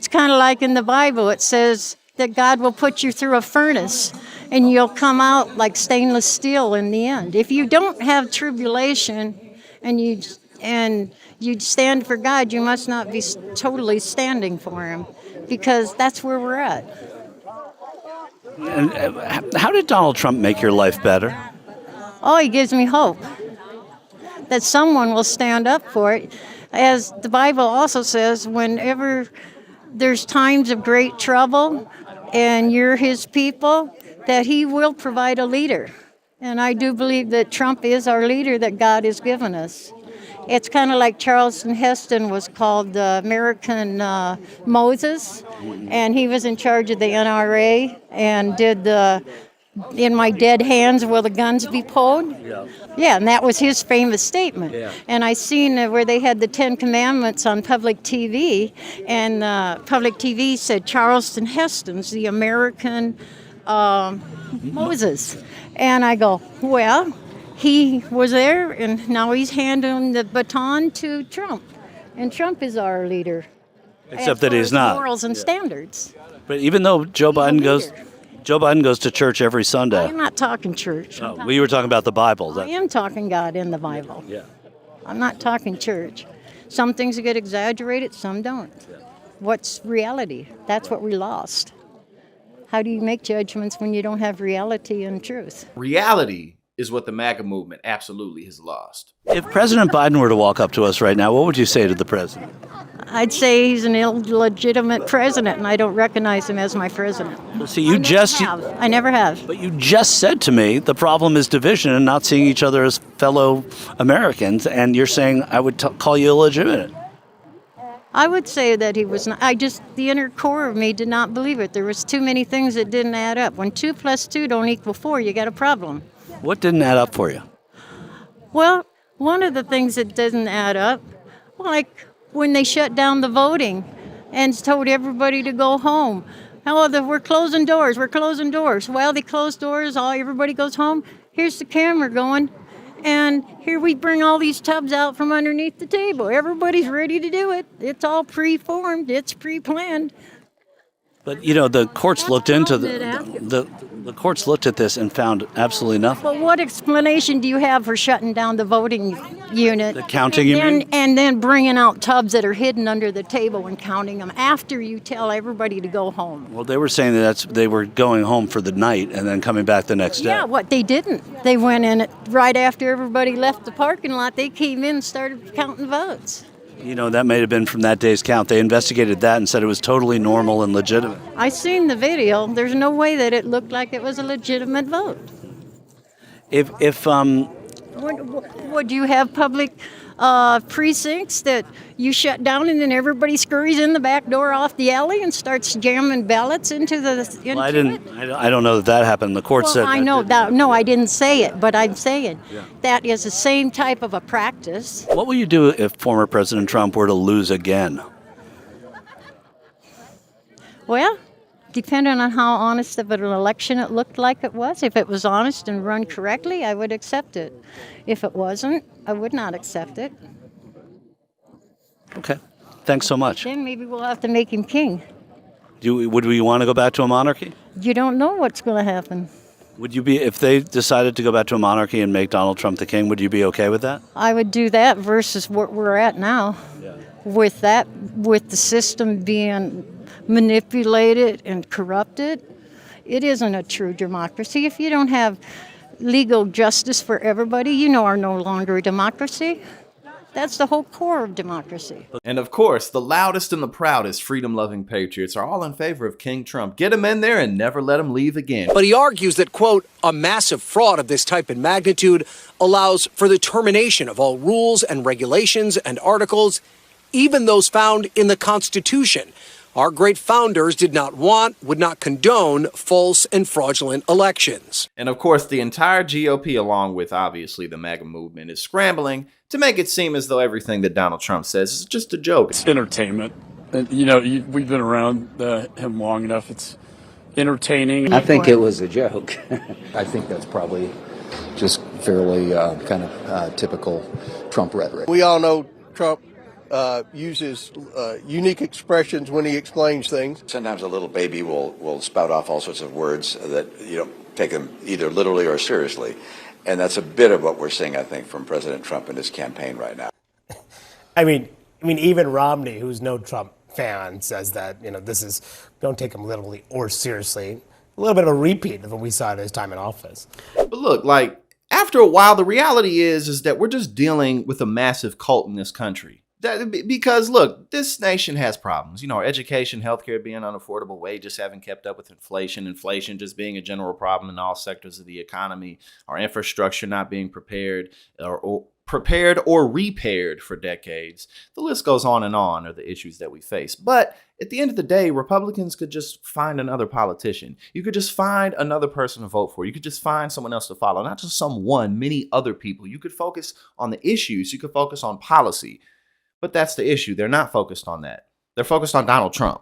It's kind of like in the Bible. It says that God will put you through a furnace and you'll come out like stainless steel in the end. If you don't have tribulation and you stand for God, you must not be totally standing for him, because that's where we're at. And how did Donald Trump make your life better? Oh, he gives me hope that someone will stand up for it. As the Bible also says, whenever there's times of great trouble and you're his people, that he will provide a leader. And I do believe that Trump is our leader that God has given us. It's kind of like Charleston Heston was called the American Moses, and he was in charge of the NRA and did the "In my dead hands will the guns be pulled." Yeah, and that was his famous statement. Yeah. And I seen where they had the 10 Commandments on public TV, and public TV said Charleston Heston's the American Moses. And I go, well, he was there, and now he's handing the baton to Trump. And Trump is our leader. Except that he's not. Morals and standards. But even though Joe Biden goes to church every Sunday. I'm not talking church. Oh, we were talking about the Bible. I am talking God in the Bible. Yeah. I'm not talking church. Some things get exaggerated, some don't. Yeah. What's reality? That's what we lost. How do you make judgments when you don't have reality and truth? Reality is what the MAGA movement absolutely has lost. If President Biden were to walk up to us right now, what would you say to the president? I'd say he's an illegitimate president, and I don't recognize him as my president. See, I never have. But you just said to me the problem is division and not seeing each other as fellow Americans, and you're saying I would call you illegitimate. I would say that he was not. The inner core of me did not believe it. There was too many things that didn't add up. When 2 + 2 don't equal 4, you got a problem. What didn't add up for you? Well, one of the things that didn't add up, like when they shut down the voting and told everybody to go home. We're closing doors. Well, they close doors, everybody goes home. Here's the camera going, and here we bring all these tubs out from underneath the table. Everybody's ready to do it. It's all pre-formed. It's pre-planned. But, the courts looked into the courts looked at this and found absolutely nothing. Well, what explanation do you have for shutting down the voting unit? The counting, you mean? And then bringing out tubs that are hidden under the table and counting them after you tell everybody to go home. Well, they were saying they were going home for the night and then coming back the next day. Yeah, what they didn't. They went in right after everybody left the parking lot. They came in and started counting votes. That may have been from that day's count. They investigated that and said it was totally normal and legitimate. I seen the video. There's no way that it looked like it was a legitimate vote. Would you have public precincts that you shut down and then everybody scurries in the back door off the alley and starts jamming ballots into it? I don't know that happened. The court said. I know that. No, I didn't say it, but I'm saying that is the same type of a practice. What will you do if former President Trump were to lose again? Well, depending on how honest of an election it looked like it was. If it was honest and run correctly, I would accept it. If it wasn't, I would not accept it. Okay. Thanks so much. Then maybe we'll have to make him king. Would we want to go back to a monarchy? You don't know what's going to happen. Would you be, if they decided to go back to a monarchy and make Donald Trump the king, would you be okay with that? I would do that versus what we're at now. Yeah. With the system being manipulated and corrupted, it isn't a true democracy. If you don't have legal justice for everybody, are no longer a democracy. That's the whole core of democracy. And of course, the loudest and the proudest freedom-loving patriots are all in favor of King Trump. Get him in there and never let him leave again. But he argues that, quote, a massive fraud of this type and magnitude allows for the termination of all rules and regulations and articles, even those found in the Constitution. Our great founders did not want, would not condone false and fraudulent elections. And of course, the entire GOP, along with obviously the MAGA movement, is scrambling to make it seem as though everything that Donald Trump says is just a joke. It's entertainment. And, we've been around him long enough. It's entertaining. I think it was a joke. I think that's probably just fairly typical Trump rhetoric. We all know Trump uses unique expressions when he explains things. Sometimes a little baby will spout off all sorts of words that you don't take them either literally or seriously. And that's a bit of what we're seeing, I think, from President Trump in his campaign right now. I mean, even Romney, who's no Trump fan, says that, this is, don't take him literally or seriously. A little bit of a repeat of what we saw at his time in office. But look, like, after a while, the reality is that we're just dealing with a massive cult in this country. Because, look, this nation has problems. Our education, healthcare being unaffordable, wages haven't kept up with inflation just being a general problem in all sectors of the economy, our infrastructure not being prepared or repaired for decades. The list goes on and on are the issues that we face. But at the end of the day, Republicans could just find another politician. You could just find another person to vote for. You could just find someone else to follow, not just someone, many other people. You could focus on the issues. You could focus on policy. But that's the issue. They're not focused on that. They're focused on Donald Trump.